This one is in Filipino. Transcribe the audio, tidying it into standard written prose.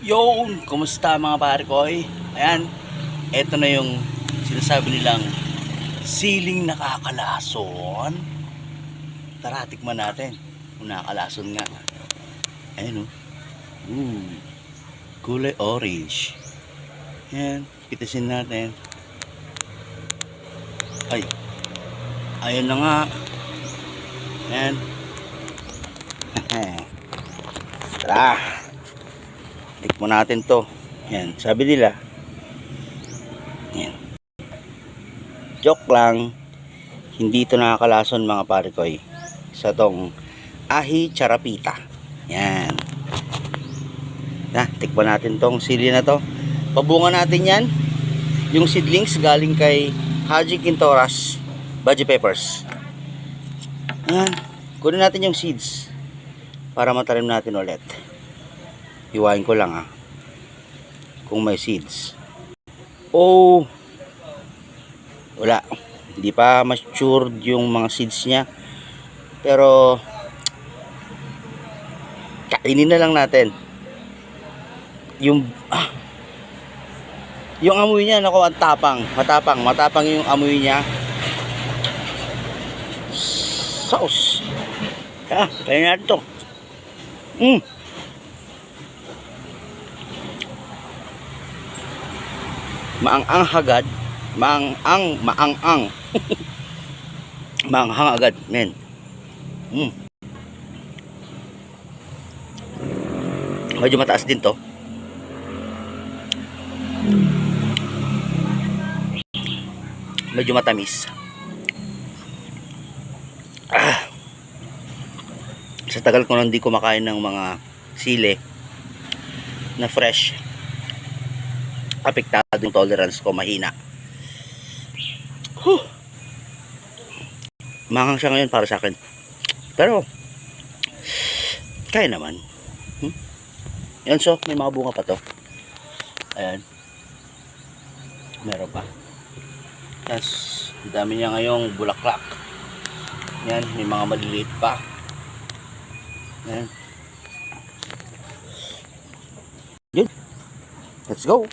Yun, kumusta mga pare ko? Ayan, eto na yung sinasabi nilang siling nakakalason. Tara, tikman natin kung nakakalason nga. Ayan kulay orange. Ayan, pitisin natin. Ay, ayun na nga. Ayan. Tara, tikman natin to. Ayan, sabi nila, ayan, joke lang, hindi ito nakakalason mga pare ko. Sa tong ahi charapita. Ayan, tikman natin tong sili na to. Pabunga natin yan. Yung seedlings galing kay Haji Quintoras Baji Peppers. Ayan, kunin natin yung seeds para matalim natin ulit. Hiwain ko lang kung may seeds. Oh, wala, hindi pa matured yung mga seeds nya, pero kainin na lang natin. Yung amoy niya, nako, ang matapang yung amoy niya. Sauce. Kaya natin to. Maang-ang agad. Maang-ang. Maanghang agad, men. Medyo mataas din to. Medyo matamis. Sa tagal ko nang hindi kumakain ng mga sili na fresh, apektado yung tolerance ko, mahina. Manghang siya ngayon para sa akin, pero kaya naman. Yan, so may mga bunga pa to. Ayan, meron pa. Yes, dami niya ngayong bulaklak. Yan, may mga maliliit pa. Yan. Yun. Let's go.